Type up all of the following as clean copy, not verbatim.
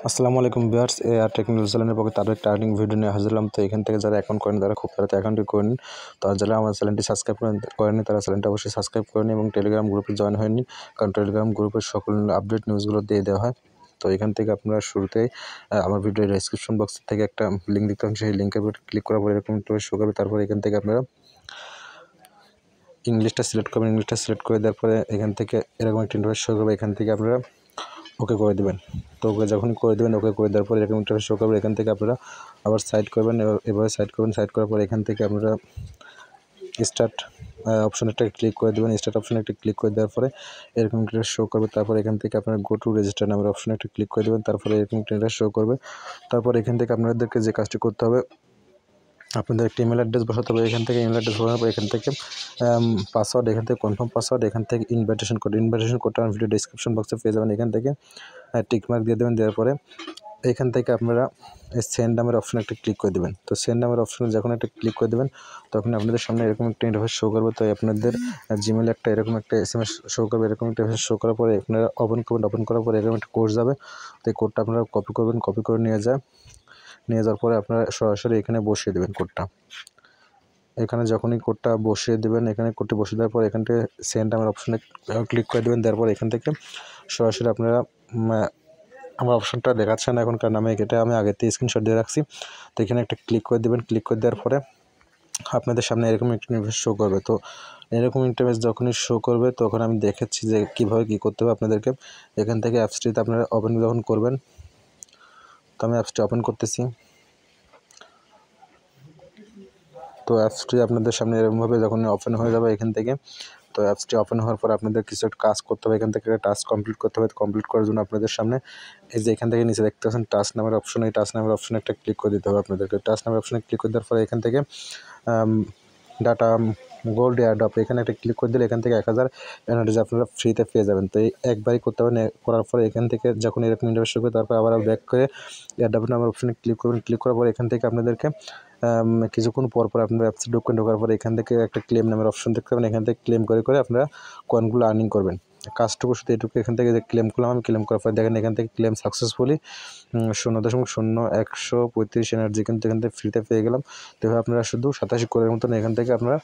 আসসালামু আলাইকুম ভিউয়ার্স, আর টেকনিক্যাল চ্যানেলের পক্ষে তাদের একটা আর্নিং ভিডিও নিয়ে হাজির হলাম। তো এখান থেকে যারা অ্যাকাউন্ট করেন তারা খুব তাড়াতাড়ি অ্যাকাউন্টটি করে নিন। তো যারা আমার চ্যানেলটি সাবস্ক্রাইব করেনি তারা চ্যানেলটা অবশ্যই সাবস্ক্রাইব করে নিন এবং টেলিগ্রাম গ্রুপে জয়েন হয়নি, কারণ টেলিগ্রাম গ্রুপের সকল আপডেট নিউজগুলো দিয়ে দেওয়া হয়। তো এখান থেকে আপনারা শুরুতেই আমার ভিডিওর ডেসক্রিপশন বক্স থেকে একটা লিঙ্ক দেখতে পাবেন, সেই লিঙ্কের উপর ক্লিক করার পর এরকম একটা শো করবে। তারপর এখান থেকে আপনারা ইংলিশটা সিলেক্ট করবেন, ইংলিশটা সিলেক্ট করে দেওয়ার পরে এখান থেকে এরকম একটা ইন্টারফেস শো করবে। এখান থেকে আপনারা ওকে করে দেবেন। তো ওকে যখন করে দেবেন, ওকে করে দেওয়ার পরে এরকম ইন্টারফেস শো করবে। এখান থেকে আপনারা আবার সাইড করবেন, এভাবে সাইড করবেন। সাইড করার পর এখান থেকে আপনারা স্টার্ট অপশন একটা ক্লিক করে দেবেন। স্টার্ট অপশনে একটা ক্লিক করে দেওয়ার পরে এরকম একটা শো করবে। তারপর এখান থেকে আপনারা গো টু রেজিস্টার নামের অপশনে একটা ক্লিক করে দেবেন। তারপরে এরকম একটা শো করবে। তারপর এখান থেকে আপনাদেরকে যে কাজটি করতে হবে, আপনাদের একটা ইমেল অ্যাড্রেস বসাতে হবে। এখান থেকে ইমেল অ্যাড্রেস বসানোর পর এখান থেকে পাসওয়ার্ড, এখান থেকে কনফার্ম পাসওয়ার্ড, এখান থেকে ইনভাইটেশন কোডটা আমার ভিডিও ডেসক্রিপশন বক্সে পেয়ে যাবেন। এখান থেকে টিকমার্ক দিয়ে দেবেন। দেওয়ার পরে এখান থেকে আপনারা সেন্ড নামের অপশনে একটা ক্লিক করে দেবেন। তো সেন্ড নামের অপশনে যখন একটা ক্লিক করে দেবেন, তখন আপনাদের সামনে এরকম একটা ইন্টারফেস শো করবে। তো আপনাদের জিমেলে একটা এরকম একটা SMS শো করবে। এরকম একটা SMS শো করার পরে আপনারা ওপেন করবেন। ওপেন করার পরে এরকম একটা কোড যাবে। তো এই কোডটা আপনারা কপি করবেন। কপি করে নিয়ে যাওয়ার পরে আপনারা সরাসরি এখানে বসিয়ে দেবেন কোডটা। এখানে যখনই কোডটা বসিয়ে দেবেন, এখানে কোডটি বসিয়ে দেওয়ার পর এখান থেকে সেন্ড নামের অপশনে ক্লিক করে দেবেন। তারপর এখান থেকে সরাসরি আপনারা আমার অপশনটা দেখাচ্ছে না এখন, কারণ আমি আগে থেকে স্ক্রিনশট দিয়ে রাখছি। তো এখানে একটা ক্লিক করে দেবেন। ক্লিক করে দেওয়ার পরে আপনাদের সামনে এরকম একটা ইন্টারফেস শো করবে। তো এরকম ইন্টারফেস যখনই শো করবে, তখন আমি দেখাচ্ছি যে কীভাবে কী করতে হবে আপনাদেরকে। এখান থেকে অ্যাপসটিতে আপনারা ওপেন যখন করবেন, তো আমি অ্যাপসটি ওপেন করতেছি। তো অ্যাপসটি আপনাদের সামনে এরকমভাবে যখন ওপেন হয়ে যাবে এখান থেকে, তো অ্যাপসটি ওপেন হওয়ার পর আপনাদের কিছু একটা কাজ করতে হবে। এখান থেকে একটা টাস্ক কমপ্লিট করতে হবে। কমপ্লিট করার জন্য আপনাদের সামনে এই যে এখান থেকে নিচে দেখতে পাচ্ছেন টাস্ক নামের অপশন, এই টাস্ক নামের অপশনে একটা ক্লিক করে দিতে হবে আপনাদেরকে। টাস্ক নামের অপশনে ক্লিক করে দেওয়ার পরে এখান থেকে ডাটা গোল্ড এয়ারড্রপ, এখানে একটা ক্লিক করে দিলে এখান থেকে 1000 এনার্জি আপনারা ফ্রিতে পেয়ে যাবেন। তো এই একবারই করতে হবে। করার পরে এখান থেকে যখন এরকম ইন্টারফেস শো করবে, তারপর আবার ব্যাক করে এয়ারড্রপ নামের অপশনে ক্লিক করবেন। ক্লিক করার পর এখান থেকে আপনাদেরকে কিছুক্ষণ পর আপনারা অ্যাপসে ঢোকার পরে এখান থেকে একটা ক্লেম নামের অপশন দেখতে পাবেন। এখান থেকে ক্লেম করে আপনারা কয়েনগুলো আর্নিং করবেন। কাজটুকু শুধু এটুকু। এখান থেকে যে ক্লেম করলাম, আমি ক্লেম করার পর দেখেন এখান থেকে ক্লেম সাকসেসফুলি 0.0135 এনার্জি কিন্তু এখান থেকে ফ্রিতে পেয়ে গেলাম। তো এভাবে আপনারা শুধু 87 কোয়েনের মতন এখান থেকে আপনারা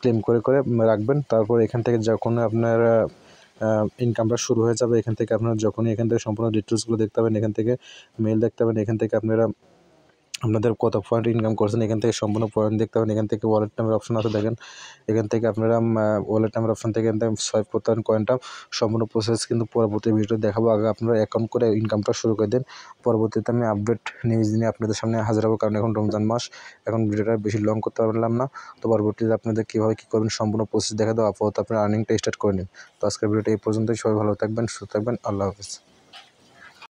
ক্লেম করে রাখবেন। তারপর এখান থেকে যখন আপনারা ইনকামটা শুরু হয়ে যাবে, এখান থেকে আপনারা যখনই এখান থেকে সম্পূর্ণ ডিটেলসগুলো দেখতে পাবেন, এখান থেকে মেল দেখতে পাবেন, এখান থেকে আপনারা আপনাদের কত পয়েন্ট ইনকাম করছেন এখান থেকে সম্পূর্ণ পয়েন্ট দেখতে পাবেন। এখান থেকে ওয়ালেট নামের অপশন আছে, দেখেন এখান থেকে আপনারা ওয়ালেট নামের অপশন থেকে এখান থেকে সোয়াইপ করতে পারেন কয়েনটা। সম্পূর্ণ প্রসেস কিন্তু পরবর্তী ভিডিও দেখাবো। আগে আপনারা অ্যাকাউন্ট করে ইনকামটা শুরু করে দেন। পরবর্তীতে আমি আপডেট নিউজ নিয়ে আপনাদের সামনে হাজির হবো, কারণ এখন রমজান মাস, এখন ভিডিওটা বেশি লং করতে পারলাম না। তো পরবর্তীতে আপনাদের কীভাবে কী করবেন সম্পূর্ণ প্রসেস দেখা দেবো। আপাতত আপনার আর্নিংটা স্টার্ট করে নিন। তো আজকের ভিডিওটা এই পর্যন্তই। সবাই ভালো থাকবেন, সুস্থ থাকবেন। আল্লাহ হাফিজ।